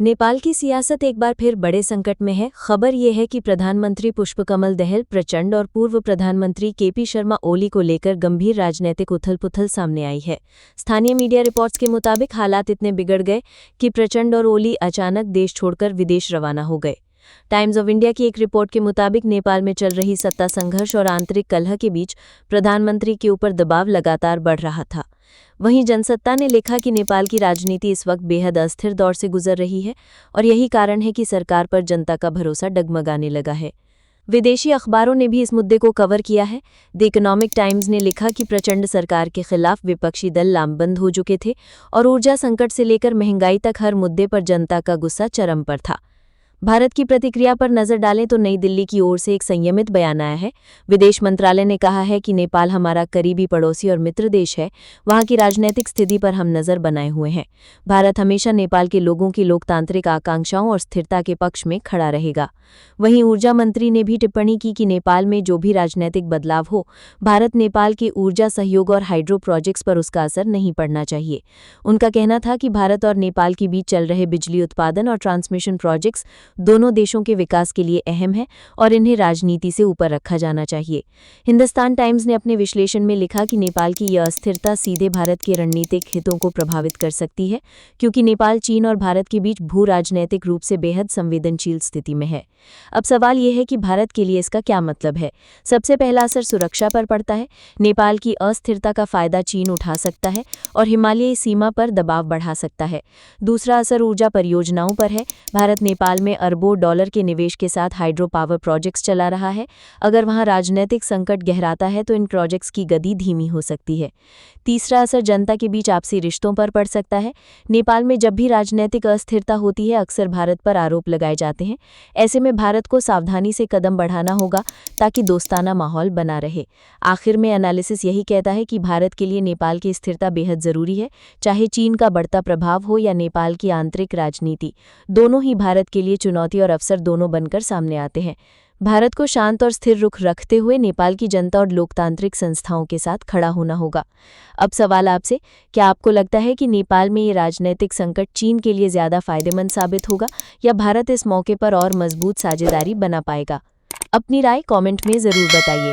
नेपाल की सियासत एक बार फिर बड़े संकट में है। खबर ये है कि प्रधानमंत्री पुष्पकमल दहल प्रचंड और पूर्व प्रधानमंत्री केपी शर्मा ओली को लेकर गंभीर राजनीतिक उथल-पुथल सामने आई है। स्थानीय मीडिया रिपोर्ट्स के मुताबिक हालात इतने बिगड़ गए कि प्रचंड और ओली अचानक देश छोड़कर विदेश रवाना हो गए। टाइम्स ऑफ इंडिया की एक रिपोर्ट के मुताबिक नेपाल में चल रही सत्ता संघर्ष और आंतरिक कलह के बीच प्रधानमंत्री के ऊपर दबाव लगातार बढ़ रहा था। वहीं जनसत्ता ने लिखा कि नेपाल की राजनीति इस वक्त बेहद अस्थिर दौर से गुजर रही है और यही कारण है कि सरकार पर जनता का भरोसा डगमगाने लगा है। विदेशी अखबारों ने भी इस मुद्दे को कवर किया है। द इकोनॉमिक टाइम्स ने लिखा कि प्रचंड सरकार के खिलाफ विपक्षी दल लामबंद हो चुके थे और ऊर्जा संकट से लेकर महंगाई तक हर मुद्दे पर जनता का गुस्सा चरम पर था। भारत की प्रतिक्रिया पर नजर डालें तो नई दिल्ली की ओर से एक संयमित बयान आया है। विदेश मंत्रालय ने कहा है कि नेपाल हमारा करीबी पड़ोसी और मित्र देश है। वहां की राजनीतिक स्थिति पर हम नजर बनाए हुए हैं। भारत हमेशा नेपाल के लोगों की लोकतांत्रिक आकांक्षाओं और स्थिरता के पक्ष में खड़ा रहेगा। वहीं ऊर्जा मंत्री ने भी टिप्पणी की कि नेपाल में जो भी राजनीतिक बदलाव हो, भारत नेपाल के ऊर्जा सहयोग और हाइड्रो प्रोजेक्ट्स पर उसका असर नहीं पड़ना चाहिए। उनका कहना था कि भारत और नेपाल के बीच चल रहे बिजली उत्पादन और ट्रांसमिशन प्रोजेक्ट्स दोनों देशों के विकास के लिए अहम है और इन्हें राजनीति से ऊपर रखा जाना चाहिए। हिंदुस्तान टाइम्स ने अपने विश्लेषण में लिखा कि नेपाल की यह अस्थिरता सीधे भारत के रणनीतिक हितों को प्रभावित कर सकती है, क्योंकि नेपाल चीन और भारत के बीच भू राजनीतिक रूप से बेहद संवेदनशील स्थिति में है। अब सवाल यह है कि भारत के लिए इसका क्या मतलब है। सबसे पहला असर सुरक्षा पर पड़ता है। नेपाल की अस्थिरता का फायदा चीन उठा सकता है और हिमालयी सीमा पर दबाव बढ़ा सकता है। दूसरा असर ऊर्जा परियोजनाओं पर है। भारत नेपाल में अरबों डॉलर के निवेश के साथ हाइड्रो पावर प्रोजेक्ट्स चला रहा है। अगर वहां राजनीतिक संकट गहराता है तो इन प्रोजेक्ट्स की गति धीमी हो सकती है। तीसरा असर जनता के बीच आपसी रिश्तों पर पड़ सकता है। नेपाल में जब भी राजनीतिक अस्थिरता होती है, अक्सर भारत पर आरोप लगाए जाते हैं। ऐसे में भारत को सावधानी से कदम बढ़ाना होगा ताकि दोस्ताना माहौल बना रहे। आखिर में एनालिसिस यही कहता है कि भारत के लिए नेपाल की स्थिरता बेहद जरूरी है। चाहे चीन का बढ़ता प्रभाव हो या नेपाल की आंतरिक राजनीति, दोनों ही भारत के लिए चुनौती और अवसर दोनों बनकर सामने आते हैं। भारत को शांत और स्थिर रुख रखते हुए नेपाल की जनता और लोकतांत्रिक संस्थाओं के साथ खड़ा होना होगा। अब सवाल आपसे, क्या आपको लगता है कि नेपाल में ये राजनीतिक संकट चीन के लिए ज़्यादा फायदेमंद साबित होगा या भारत इस मौके पर और मजबूत साझेदारी बना पाएगा? अपनी राय कमेंट में ज़रूर बताइए।